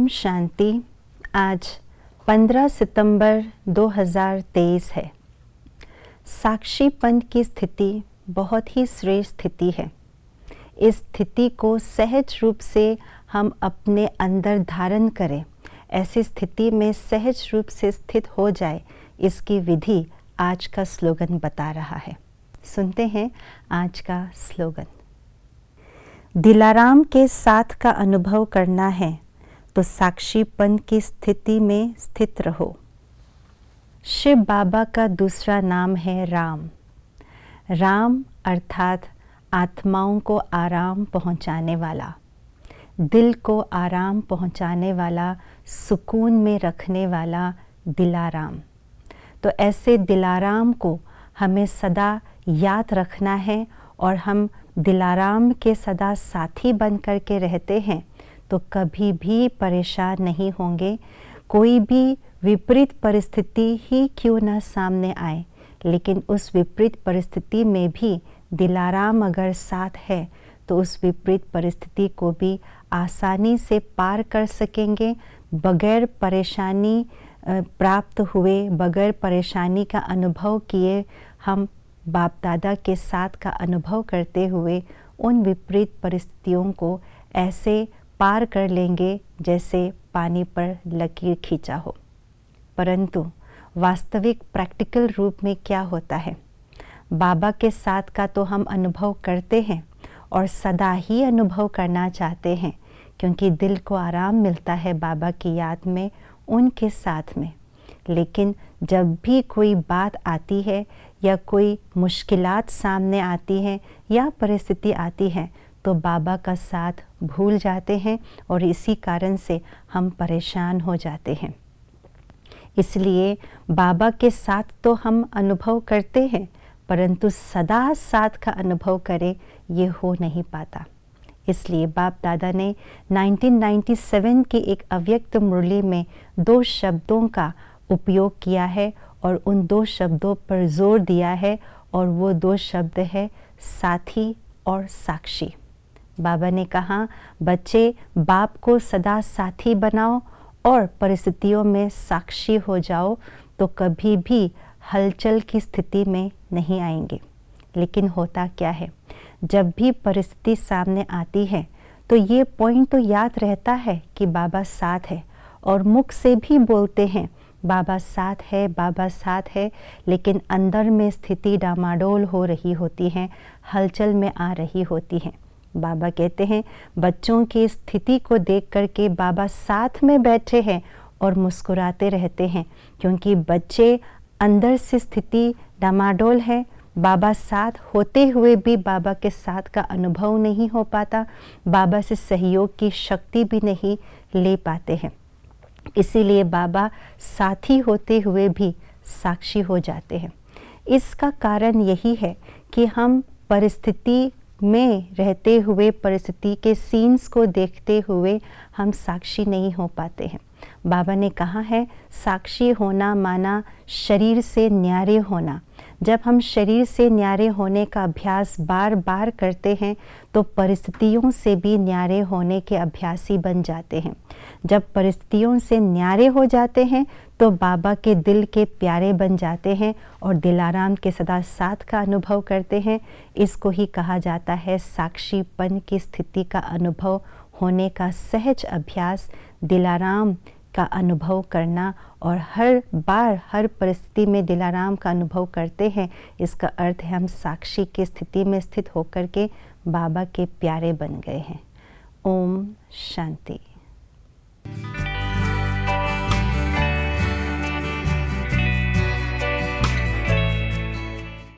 शांति। आज 15 सितंबर 2023 है। साक्षीपन की स्थिति बहुत ही श्रेष्ठ स्थिति है। इस स्थिति को सहज रूप से हम अपने अंदर धारण करें, ऐसी स्थिति में सहज रूप से स्थित हो जाए, इसकी विधि आज का स्लोगन बता रहा है। सुनते हैं आज का स्लोगन। दिलाराम के साथ का अनुभव करना है तो साक्षीपन की स्थिति में स्थित रहो। शिव बाबा का दूसरा नाम है राम। राम अर्थात आत्माओं को आराम पहुंचाने वाला, दिल को आराम पहुंचाने वाला, सुकून में रखने वाला दिलाराम। तो ऐसे दिलाराम को हमें सदा याद रखना है और हम दिलाराम के सदा साथी बन कर के रहते हैं तो कभी भी परेशान नहीं होंगे। कोई भी विपरीत परिस्थिति ही क्यों ना सामने आए, लेकिन उस विपरीत परिस्थिति में भी दिलाराम अगर साथ है तो उस विपरीत परिस्थिति को भी आसानी से पार कर सकेंगे। बगैर परेशानी प्राप्त हुए, बगैर परेशानी का अनुभव किए हम बाप दादा के साथ का अनुभव करते हुए उन विपरीत परिस्थितियों को ऐसे पार कर लेंगे जैसे पानी पर लकीर खींचा हो। परंतु वास्तविक प्रैक्टिकल रूप में क्या होता है? बाबा के साथ का तो हम अनुभव करते हैं और सदा ही अनुभव करना चाहते हैं, क्योंकि दिल को आराम मिलता है बाबा की याद में, उनके साथ में। लेकिन जब भी कोई बात आती है या कोई मुश्किलात सामने आती हैं या परिस्थिति आती है तो बाबा का साथ भूल जाते हैं और इसी कारण से हम परेशान हो जाते हैं। इसलिए बाबा के साथ तो हम अनुभव करते हैं, परंतु सदा साथ का अनुभव करें ये हो नहीं पाता। इसलिए बाप दादा ने 1997 की एक अव्यक्त मुरली में 2 शब्दों का उपयोग किया है और उन 2 शब्दों पर जोर दिया है, और वो 2 शब्द है साथी और साक्षी। बाबा ने कहा, बच्चे बाप को सदा साथी बनाओ और परिस्थितियों में साक्षी हो जाओ तो कभी भी हलचल की स्थिति में नहीं आएंगे। लेकिन होता क्या है, जब भी परिस्थिति सामने आती है तो ये पॉइंट तो याद रहता है कि बाबा साथ है, और मुख से भी बोलते हैं बाबा साथ है, बाबा साथ है, लेकिन अंदर में स्थिति डामाडोल हो रही होती है, हलचल में आ रही होती है। बाबा कहते हैं बच्चों की स्थिति को देख करके बाबा साथ में बैठे हैं और मुस्कुराते रहते हैं, क्योंकि बच्चे अंदर से स्थिति डामाडोल है। बाबा साथ होते हुए भी बाबा के साथ का अनुभव नहीं हो पाता, बाबा से सहयोग की शक्ति भी नहीं ले पाते हैं। इसीलिए बाबा साथी होते हुए भी साक्षी हो जाते हैं। इसका कारण यही है कि हम परिस्थिति में रहते हुए, परिस्थिति के सीन्स को देखते हुए हम साक्षी नहीं हो पाते हैं। बाबा ने कहा है साक्षी होना माना शरीर से न्यारे होना। जब हम शरीर से न्यारे होने का अभ्यास बार बार करते हैं तो परिस्थितियों से भी न्यारे होने के अभ्यासी बन जाते हैं। जब परिस्थितियों से न्यारे हो जाते हैं तो बाबा के दिल के प्यारे बन जाते हैं और दिलाराम के सदा साथ का अनुभव करते हैं। इसको ही कहा जाता है साक्षीपन की स्थिति का अनुभव होने का सहज अभ्यास, दिलाराम का अनुभव करना। और हर बार हर परिस्थिति में दिलाराम का अनुभव करते हैं, इसका अर्थ है हम साक्षी की स्थिति में स्थित होकर के बाबा के प्यारे बन गए हैं। ओम शांति।